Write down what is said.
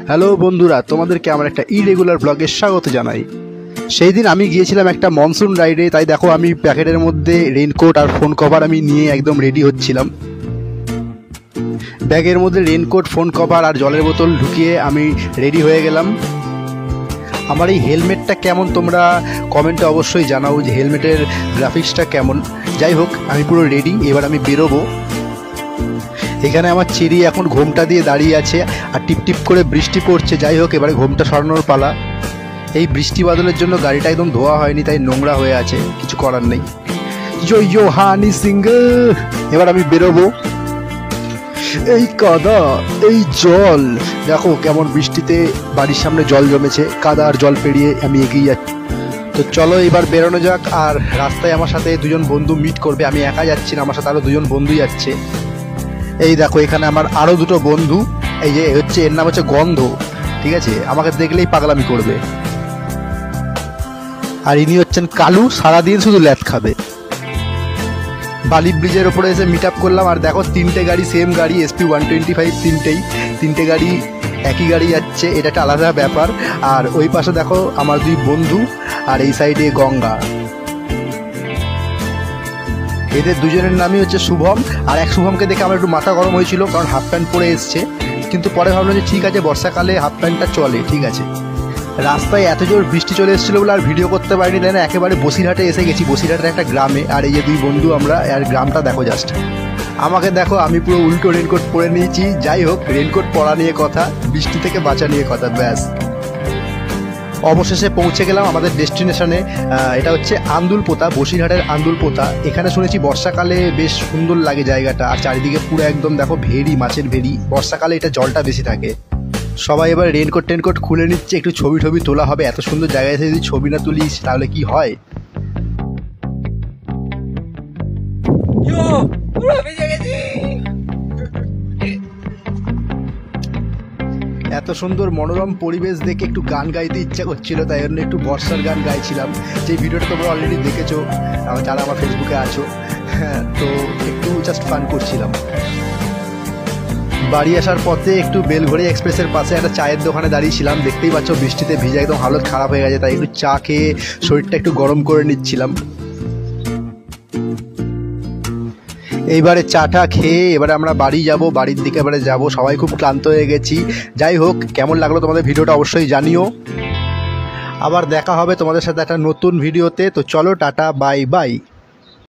Hello বন্ধুরা, তোমাদেরকে আমার একটা ইরেগুলার ব্লগে স্বাগত জানাই। সেই দিন আমি গিয়েছিলাম একটা মনসুন রাইডে, তাই দেখো আমি প্যাকেটের মধ্যে রেনকোট আর ফোন কভার আমি নিয়ে একদম রেডি হচ্ছিলাম। ব্যাগের মধ্যে রেনকোট, ফোন কভার আর জলের বোতল ঢুকিয়ে আমি রেডি হয়ে গেলাম। আমার এই হেলমেটটা কেমন তোমরা কমেন্টে অবশ্যই জানাও যে হেলমেটের গ্রাফিক্সটা কেমন। যাই হোক, আমি পুরো রেডি, এবার আমি বেরোবো। এখানে আমার চেরি এখন ঘোমটা দিয়ে দাঁড়িয়ে আছে আর টিপ টিপ করে বৃষ্টি পড়ছে। যাই হোক, এবারে ঘোমটা সরানোর পালা। এই বৃষ্টি বাদলের জন্য গাড়িটা একদম ধোয়া হয়নি, তাই নোংরা হয়ে আছে, কিছু করার নেই। জয় হানি সিংহ। এবার আমি বেরোবো। এই কাদা, এই জল, দেখো কেমন বৃষ্টিতে বাড়ির সামনে জল জমেছে। কাদা আর জল পেরিয়ে আমি এগিয়ে যাচ্ছি। তো চলো এবার বেরোনো যাক। আর রাস্তায় আমার সাথে দুজন বন্ধু মিট করবে, আমি একা যাচ্ছি না, আমার সাথে আরো দুজন বন্ধু যাচ্ছে। এই দেখো এখানে আমার আরো দুটো বন্ধু, এই যে হচ্ছে এর নাম হচ্ছে গন্ধ, ঠিক আছে, আমাকে দেখলেই পাগলামি করবে। আর ইনি হচ্ছেন কালু, সারাদিন শুধু ল্যাথ খাবে। বালি ব্রিজের ওপরে এসে মিট আপ করলাম। আর দেখো তিনটে গাড়ি, সেম গাড়ি, SP 125, তিনটে গাড়ি একই গাড়ি যাচ্ছে, এটা একটা আলাদা ব্যাপার। আর ওই পাশে দেখো আমার দুই বন্ধু, আর এই সাইডে গঙ্গা। এদের দুজনের নামই হচ্ছে শুভম। আর এক শুভমকে দেখে আমার একটু মাথা গরম হয়েছিল, কারণ হাফ প্যান্ট পরে এসছে। কিন্তু পরে ভাবলাম যে ঠিক আছে, বর্ষাকালে হাফ প্যান্টটা চলে, ঠিক আছে। রাস্তায় এত জোর বৃষ্টি চলে এসেছিলো বলে আর ভিডিও করতে পারিনি, তাই না। একেবারে বসিরহাটে এসে গেছি, বসিরহাটের একটা গ্রামে। আর এই যে দুই বন্ধু আমরা, আর গ্রামটা দেখো জাস্ট। আমাকে দেখো, আমি পুরো উল্টো রেনকোট পরে নিয়েছি। যাই হোক, রেনকোট পরা নিয়ে কথা, বৃষ্টি থেকে বাঁচা নিয়ে কথা, ব্যাস। অবশেষে পৌঁছে গেলাম আমাদের ডেস্টিনেশনে। এটা হচ্ছে আন্দুলপোতা, বসিরহাটের আন্দুলপোতা। এখানে শুনেছি বর্ষাকালে বেশ সুন্দর লাগে জায়গাটা, আর চারিদিকে পুরো একদম দেখো ভেরি, মাছের ভেরি। বর্ষাকালে এটা জলটা বেশি থাকে। সবাই এবার রেনকোট টেনকোট খুলে নিচ্ছে, একটু ছবি টবি তোলা হবে। এত সুন্দর জায়গায় এসে যদি ছবি না তুলিস তাহলে কি হয়। এত সুন্দর মনোরম পরিবেশ দেখে একটু গান গাইতে ইচ্ছা করছিল, তাই জন্য একটু বর্ষার গান গাইছিলাম। যে ভিডিওটা তোমরা অলরেডি দেখেছো, যারা আমার ফেসবুকে আছো। তো একটু জাস্ট ফান করছিলাম। বাড়ি আসার পথে একটু বেলঘড়ি এক্সপ্রেসের পাশে একটা চায়ের দোকানে দাঁড়িয়েছিলাম। দেখতেই পাচ্ছ বৃষ্টিতে ভিজে একদম হালত খারাপ হয়ে গেছে, তাই একটু চা খেয়ে শরীরটা একটু গরম করে নিচ্ছিলাম। এইবারে চাটা খেয়ে এবারে আমরা বাড়ি যাব, বাড়ির দিকে এবারে যাব। সবাই খুব ক্লান্ত হয়ে গেছি। যাই হোক, কেমন লাগলো তোমাদের ভিডিওটা অবশ্যই জানিও। আবার দেখা হবে তোমাদের সাথে একটা নতুন ভিডিওতে। তো চলো, টাটা, বাই বাই।